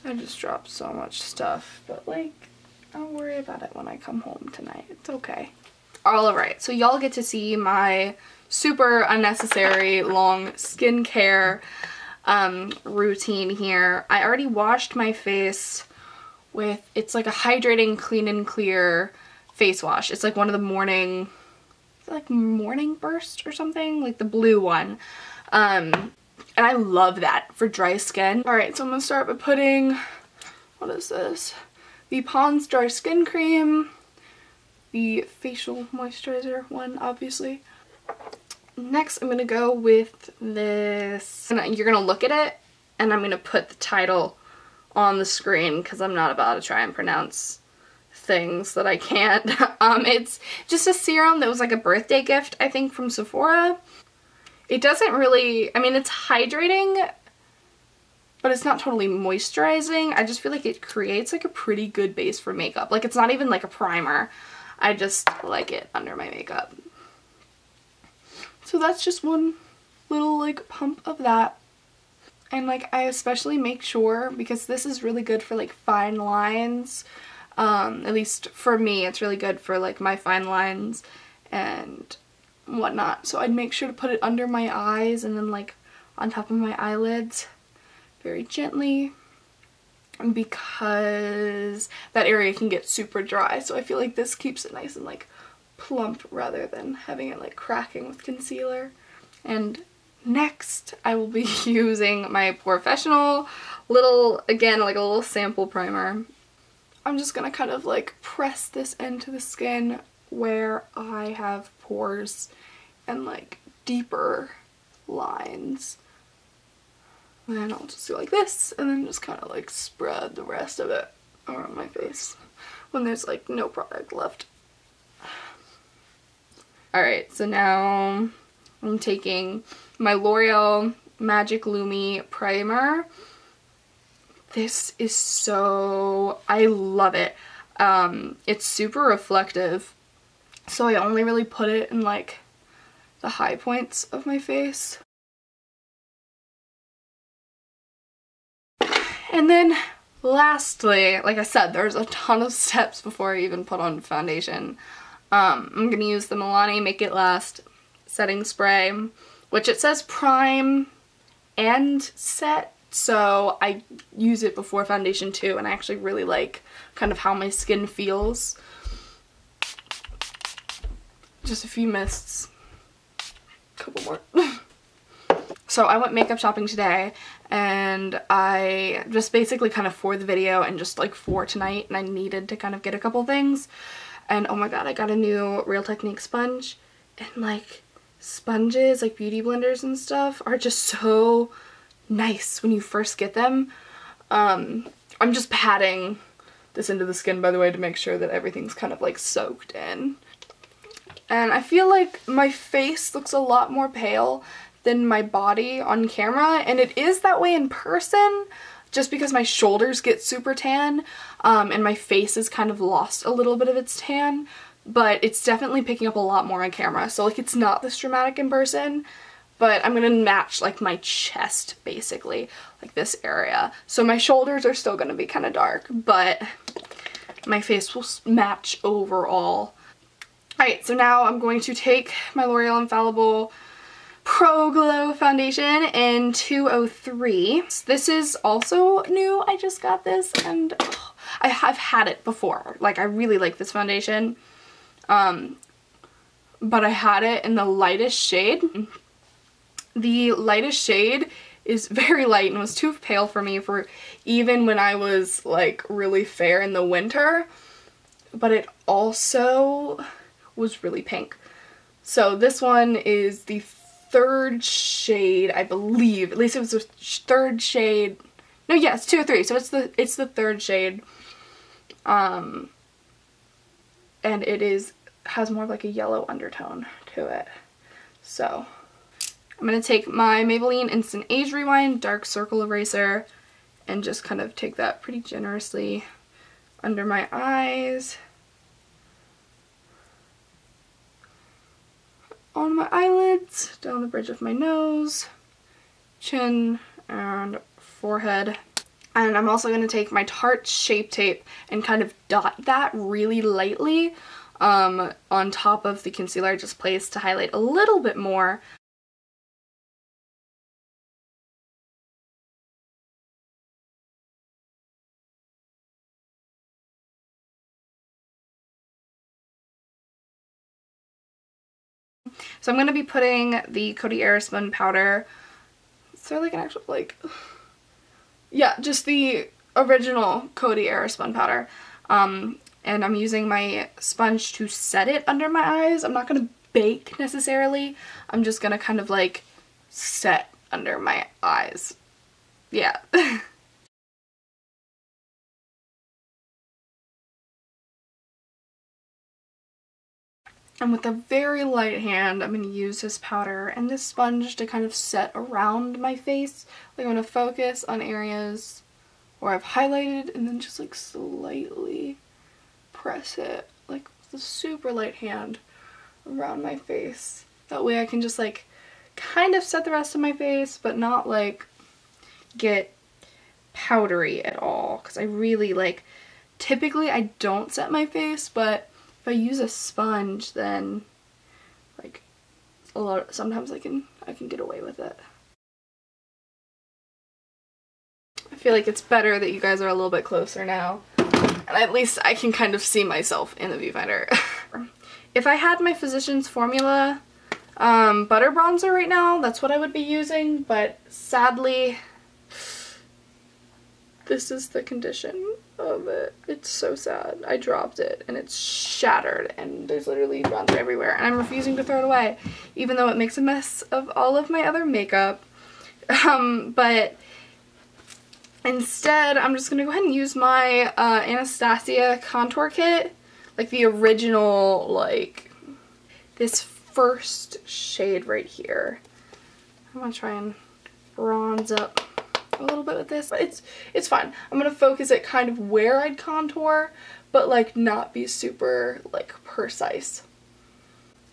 I just dropped so much stuff, but like, I'll worry about it when I come home tonight. It's okay. Alright, so y'all get to see my super unnecessary long skincare routine here. I already washed my face with, it's like a hydrating clean and clear face wash. It's like one of the morning, like morning burst or something, like the blue one. And I love that for dry skin. Alright, so I'm gonna start by putting, what is this? The Pond's Dry Skin Cream. The facial moisturizer one, obviously. Next, I'm gonna go with this. And you're gonna look at it, and I'm gonna put the title on the screen because I'm not about to try and pronounce things that I can't. It's just a serum that was like a birthday gift, I think, from Sephora. It doesn't really, I mean, it's hydrating, but it's not totally moisturizing. I just feel like it creates like a pretty good base for makeup. Like, it's not even like a primer. I just like it under my makeup. So that's just one little like pump of that. And like, I especially make sure, because this is really good for like fine lines. At least for me, it's really good for like my fine lines and whatnot. So I'd make sure to put it under my eyes and then like on top of my eyelids very gently, because that area can get super dry. So I feel like this keeps it nice and like plump rather than having it like cracking with concealer. And next I will be using my professional little, again, like a little sample primer. I'm just gonna kind of like press this into the skin where I have pores and like deeper lines. And then I'll just do like this, and then just kind of like spread the rest of it around my face when there's like no product left. Alright, so now I'm taking my L'Oreal Magic Lumi Primer. This is so, I love it. It's super reflective, so I only really put it in like the high points of my face. And then lastly, like I said, there's a ton of steps before I even put on foundation. I'm going to use the Milani Make It Last setting spray, which it says prime and set, so I use it before foundation too, and I actually really like kind of how my skin feels. Just a few mists. Couple more. So I went makeup shopping today, and I just basically kind of for the video and just like for tonight, and I needed to kind of get a couple things. And oh my god, I got a new Real Technique sponge, and like sponges, like beauty blenders and stuff, are just so nice when you first get them. I'm just patting this into the skin, by the way, to make sure that everything's kind of like soaked in. And I feel like my face looks a lot more pale than my body on camera, and it is that way in person just because my shoulders get super tan, and my face has kind of lost a little bit of its tan, but it's definitely picking up a lot more on camera. So like, it's not this dramatic in person, but I'm gonna match like my chest basically, like this area. So my shoulders are still gonna be kind of dark, but my face will match overall. Alright, so now I'm going to take my L'Oreal Infallible Pro Glow foundation in 203. This is also new. I just got this, and I've had it before. Like, I really like this foundation, but I had it in the lightest shade. The lightest shade is very light and was too pale for me for even when I was like really fair in the winter, but it also was really pink. So this one is the third shade, I believe. At least it was the third shade. No, yeah, it's 203. So it's the third shade. And it has more of like a yellow undertone to it. So I'm gonna take my Maybelline Instant Age Rewind Dark Circle Eraser and just kind of take that pretty generously under my eyes, on my eyelids, down the bridge of my nose, chin, and forehead. And I'm also going to take my Tarte Shape Tape and kind of dot that really lightly on top of the concealer I just placed to highlight a little bit more. So I'm going to be putting the Coty Airspun powder. Is there like an actual, like, yeah, just the original Coty Airspun powder. And I'm using my sponge to set it under my eyes. I'm not going to bake necessarily. I'm just going to kind of like set under my eyes. Yeah. And with a very light hand, I'm going to use this powder and this sponge to kind of set around my face. Like I'm going to focus on areas where I've highlighted and then just like slightly press it like with a super light hand around my face. That way I can just like kind of set the rest of my face but not like get powdery at all, because I really like, typically I don't set my face, but if I use a sponge then like sometimes I can get away with it. I feel like it's better that you guys are a little bit closer now, and at least I can kind of see myself in the viewfinder. If I had my Physicians Formula butter bronzer right now, that's what I would be using, but sadly this is the condition of it. It's so sad. I dropped it and it's shattered and there's literally bronzer everywhere and I'm refusing to throw it away, even though it makes a mess of all of my other makeup. But instead, I'm just going to go ahead and use my Anastasia contour kit, like the original, like this first shade right here. I'm going to try and bronze up a little bit with this, but it's fine. I'm going to focus it kind of where I'd contour, but like not be super like precise.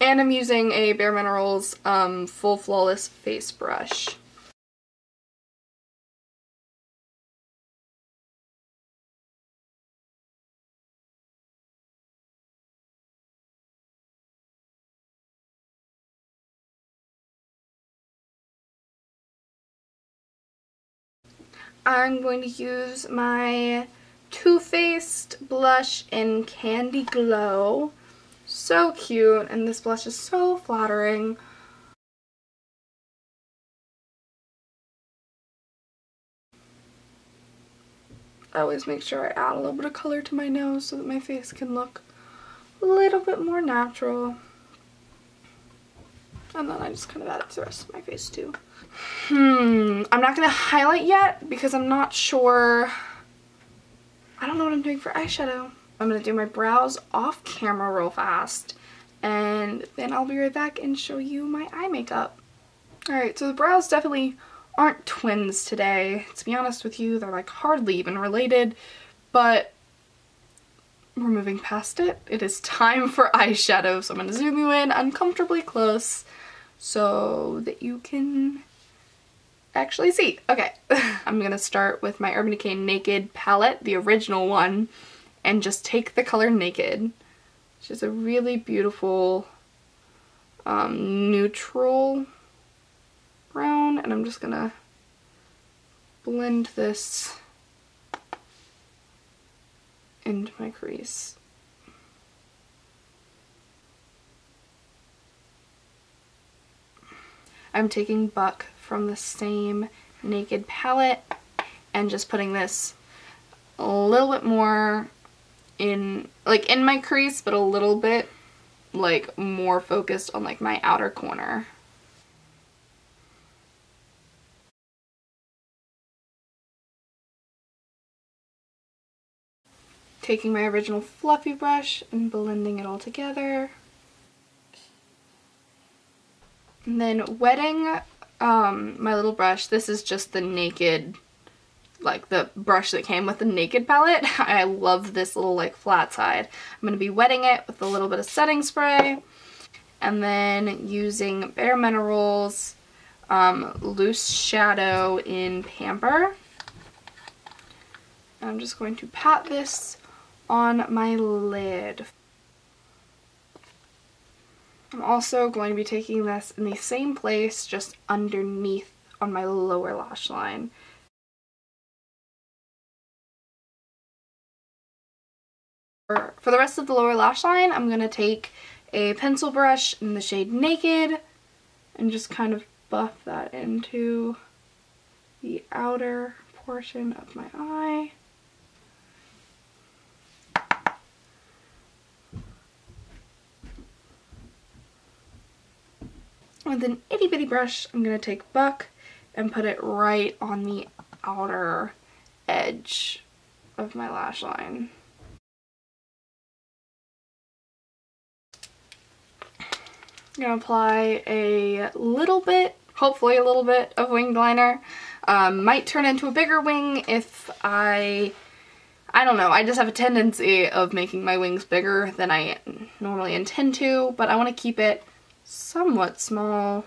And I'm using a Bare Minerals Full Flawless Face Brush. I'm going to use my Too Faced blush in Candy Glow. So cute, and this blush is so flattering. I always make sure I add a little bit of color to my nose so that my face can look a little bit more natural. And then I just kind of add it to the rest of my face too. I'm not going to highlight yet because I'm not sure. I don't know what I'm doing for eyeshadow. I'm going to do my brows off camera real fast and then I'll be right back and show you my eye makeup. Alright, so the brows definitely aren't twins today. To be honest with you, they're like hardly even related, but we're moving past it. It is time for eyeshadow, so I'm going to zoom you in uncomfortably close so that you can actually see. Okay, I'm going to start with my Urban Decay Naked palette, the original one, and just take the color Naked, which is a really beautiful neutral brown, and I'm just going to blend this into my crease. I'm taking Buck from the same Naked palette and just putting this a little bit more in, like in my crease, but a little bit like more focused on like my outer corner. Taking my original fluffy brush and blending it all together. And then wetting my little brush. This is just the Naked, like the brush that came with the Naked palette. I love this little like flat side. I'm going to be wetting it with a little bit of setting spray. And then using Bare Minerals Loose Shadow in Pamper. And I'm just going to pat this on my lid. I'm also going to be taking this in the same place, just underneath on my lower lash line. For the rest of the lower lash line, I'm going to take a pencil brush in the shade Naked and just kind of buff that into the outer portion of my eye. With an itty bitty brush, I'm going to take Buck and put it right on the outer edge of my lash line. I'm going to apply a little bit, hopefully a little bit of winged liner. Might turn into a bigger wing if I don't know, I just have a tendency of making my wings bigger than I normally intend to, but I want to keep it somewhat small.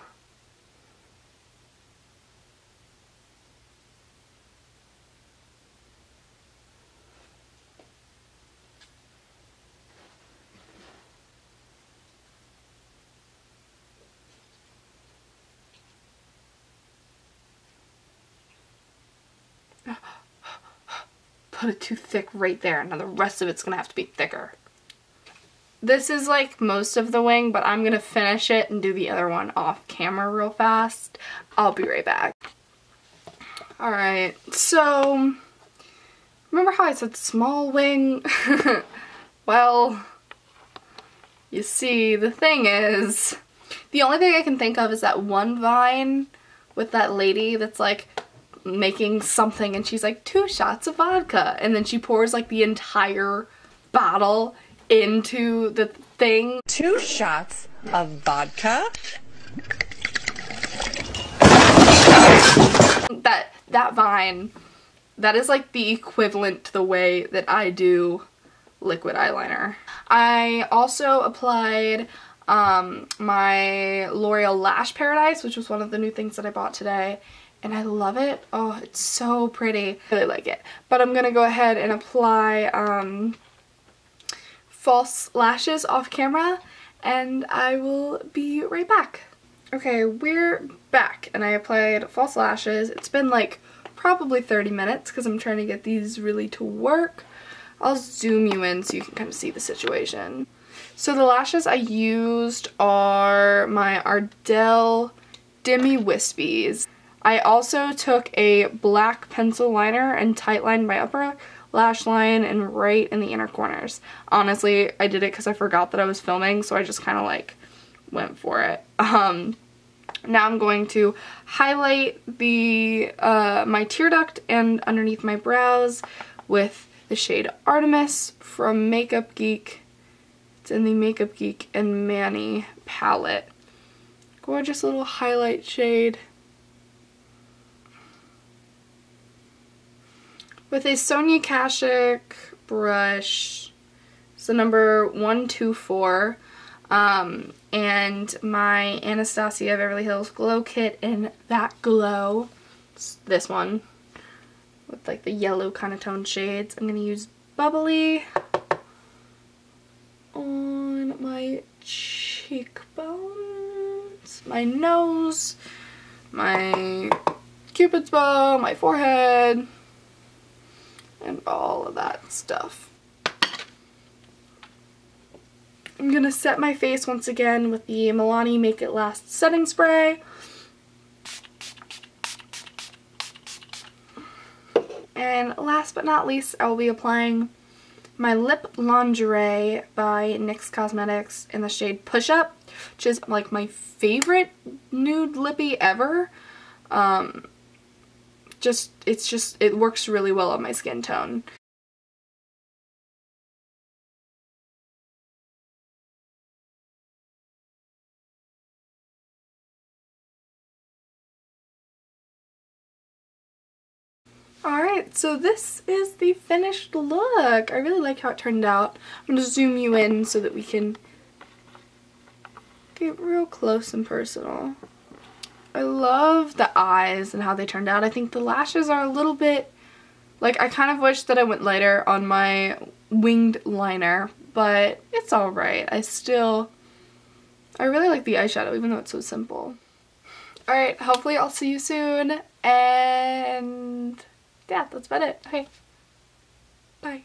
Put it too thick right there. Now the rest of it's gonna have to be thicker. This is like most of the wing, but I'm gonna finish it and do the other one off camera real fast. I'll be right back. Alright, so remember how I said small wing? Well, you see, the thing is, the only thing I can think of is that one vine with that lady that's like making something and she's like 2 shots of vodka, and then she pours like the entire bottle into the thing. 2 shots of vodka? That vine, that is like the equivalent to the way that I do liquid eyeliner. I also applied my L'Oreal Lash Paradise, which was one of the new things that I bought today, and I love it. Oh, it's so pretty. I really like it. But I'm gonna go ahead and apply false lashes off camera, and I will be right back. Okay, we're back, and I applied false lashes. It's been like probably 30 minutes because I'm trying to get these really to work. I'll zoom you in so you can kind of see the situation. So the lashes I used are my Ardell Demi Wispies. I also took a black pencil liner and tight lined my upper lash line and right in the inner corners. Honestly, I did it because I forgot that I was filming, so I just kind of like went for it. Now I'm going to highlight the my tear duct and underneath my brows with the shade Artemis from Makeup Geek. It's in the Makeup Geek and Manny palette. Gorgeous little highlight shade. With a Sonia Kashuk brush, it's the number 124, and my Anastasia Beverly Hills Glow Kit in That Glow. It's this one with like the yellow kind of tone shades. I'm going to use Bubbly on my cheekbones, my nose, my cupid's bow, my forehead, and all of that stuff. I'm going to set my face once again with the Milani Make It Last setting spray. And last but not least, I will be applying my Lip Lingerie by NYX Cosmetics in the shade Push Up, which is like my favorite nude lippy ever. It works really well on my skin tone. Alright, so this is the finished look. I really like how it turned out. I'm going to zoom you in so that we can get real close and personal. I love the eyes and how they turned out. I think the lashes are a little bit Like, I kind of wish that I went lighter on my winged liner, but it's alright. I really like the eyeshadow, even though it's so simple. Alright, hopefully I'll see you soon, and yeah, that's about it. Okay, bye.